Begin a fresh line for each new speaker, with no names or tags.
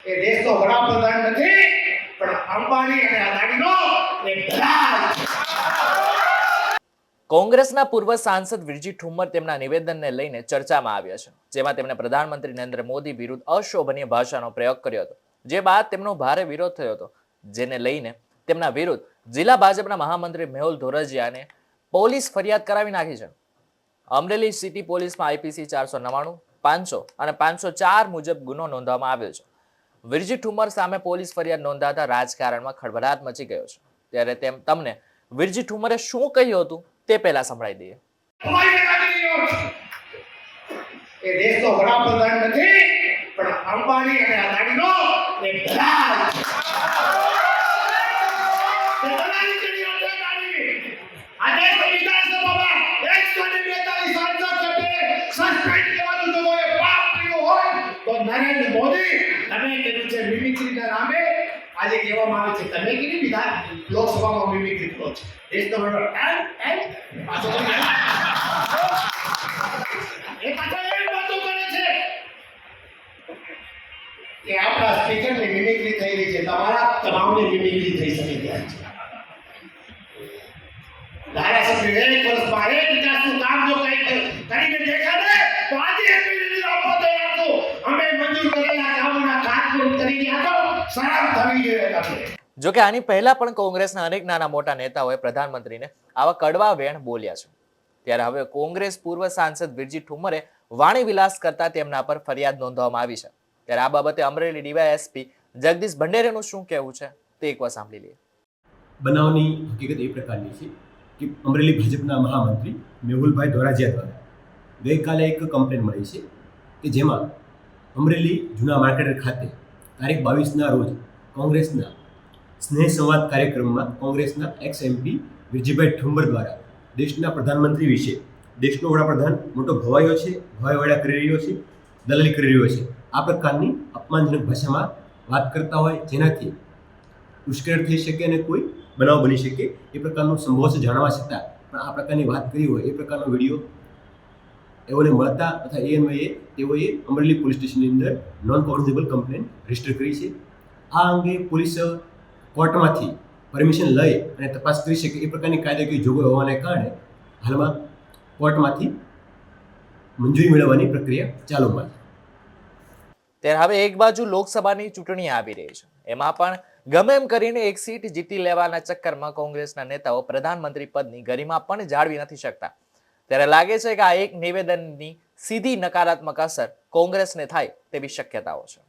એ દેશનો વડાપ્રધાન નથી પણ અંબાણી અને અદાણીનો એક દલાલ.
કોંગ્રેસના પૂર્વ સાંસદ વિરજી ઠુમ્મર તેમના નિવેદનને લઈને ચર્ચામાં આવ્યા છે, જેમાં તેમણે પ્રધાનમંત્રી નરેન્દ્ર મોદી વિરુદ્ધ અશોભનીય ભાષાનો પ્રયોગ કર્યો હતો, જે બાદ તેમનો ભારે વિરોધ થયો હતો, જેને લઈને તેમના વિરુદ્ધ જિલ્લા ભાજપના મહામંત્રી મેહુલ ધોરજીયાને પોલીસ ફરિયાદ કરાવી નાખી છે. અમરેલી સિટી પોલીસમાં આઈપીસી 499, 500 અને 504 મુજબ ગુનો નોંધવામાં આવ્યો છે. વિરજી ઠુમ્મર સામે પોલીસ ફરિયાદ નોંધાતા રાજકારણમાં ખળભળાટ મચી ગયો છે. ત્યારે તમને વિરજી ઠુમ્મરે શું કહ્યું હતું તે પહેલા સંભળાવી દઈએ.
એ દેશનો વડાપ્રધાન નથી પણ અંબાણી અને અદાણીનો એક દલાલ. આજે વિધાનસભામાં 142 સાંસદ સભ્યોને સસ્પેન્ડ કરવાનું જો કોઈ પાપ કર્યું હોય તો નરેન્દ્ર મોદી તમે કીધું છે મિમિક્રીના નામે આજે કહેવામાં આવે છે તમે કીધી વિધાન લોકસભામાં મિમિક્રી કરો છો. દેશનો વડાપ્રધાન પાછો એ પાછો એમ વાતો કરે છે કે આપણા સ્પીકરની મિમિક્રી થઈ રહી છે, તમારા તમામની મિમિક્રી થઈ શકે ત્યાં છે. ધારાસભ્ય 1 વર્ષમાં 1 વિકાસનું કામ જો કંઈક કરીને દેખાડે તો આજે એમપી આપો તૈયાર છો. અમે મંજૂર કરેલા કામોના ખાતમુહૂર્ત કરી આપો, શરમ થવી જોઈએ તમને.
જો કે આની પહેલા પણ કોંગ્રેસના અનેક નાના મોટા નેતાઓએ પ્રધાનમંત્રીને આવા કડવા વેણ બોલ્યા છે. ત્યારે હવે કોંગ્રેસ પૂર્વ સાંસદ વિરજી ઠુમ્મરે વાણી વિલાસ કરતા તેમના પર ફરિયાદ નોંધવામાં આવી છે. ત્યારે આ બાબતે અમરેલી ડીવાયએસપી જગદીશ ભંડેરેનું શું કહેવું છે તે એકવાર સાંભળી લઈએ.
બનાવની હકીકત એ પ્રકારની છે કે અમરેલી ભાજપના મહામંત્રી મેહુલભાઈ ધોરાજીયા દ્વારા ગઈકાલે એક કમ્પ્લેન મળી છે કે જેમાં અમરેલી જૂના માર્કેટ ખાતે તારીખ 22ના રોજ કોંગ્રેસના સ્નેહ સંવાદ કાર્યક્રમમાં કોંગ્રેસના એક્સ એમપી વિરજીભાઈ ઠુમ્મર દ્વારા દેશના પ્રધાનમંત્રી વિશે દેશનો વડાપ્રધાન મોટો ભવાયો છે, ભવાઈવાડા કરી રહ્યો છે, દલાલી કરી રહ્યો છે, આ પ્રકારની અપમાનજનક ભાષામાં વાત કરતા હોય જેનાથી ઉશ્કેરણી થઈ શકે અને કોઈ બનાવ બની શકે એ પ્રકારનું સંભવ છે જાણવા છતાં પણ આ પ્રકારની વાત કરી હોય એ પ્રકારનો વિડીયો એઓને મળતા તથા એ અન્વયે તેઓએ અમરેલી પોલીસ સ્ટેશનની અંદર નોન કોગ્નિઝેબલ કમ્પ્લેન રજીસ્ટર કરી છે. આ અંગે પોલીસ કોર્ટમાંથી પરમિશન લઈ અને તપાસ કરી શકે એ પ્રકારની કાયદાકીય જોગવાઈ હોવાને કારણે હાલમાં કોર્ટમાંથી મંજૂરી મેળવવાની પ્રક્રિયા ચાલુમાં છે.
ત્યારે હવે એક બાજુ લોકસભાની ચૂંટણી આવી રહી છે, એમાં પણ ગમે એમ કરીને એક સીટ જીતી લેવાના ચક્કરમાં કોંગ્રેસના નેતાઓ પ્રધાનમંત્રી પદની ગરિમા પણ જાળવી નથી શકતા. ત્યારે લાગે છે કે આ એક નિવેદનની સીધી નકારાત્મક અસર કોંગ્રેસને થાય તેવી શક્યતાઓ છે.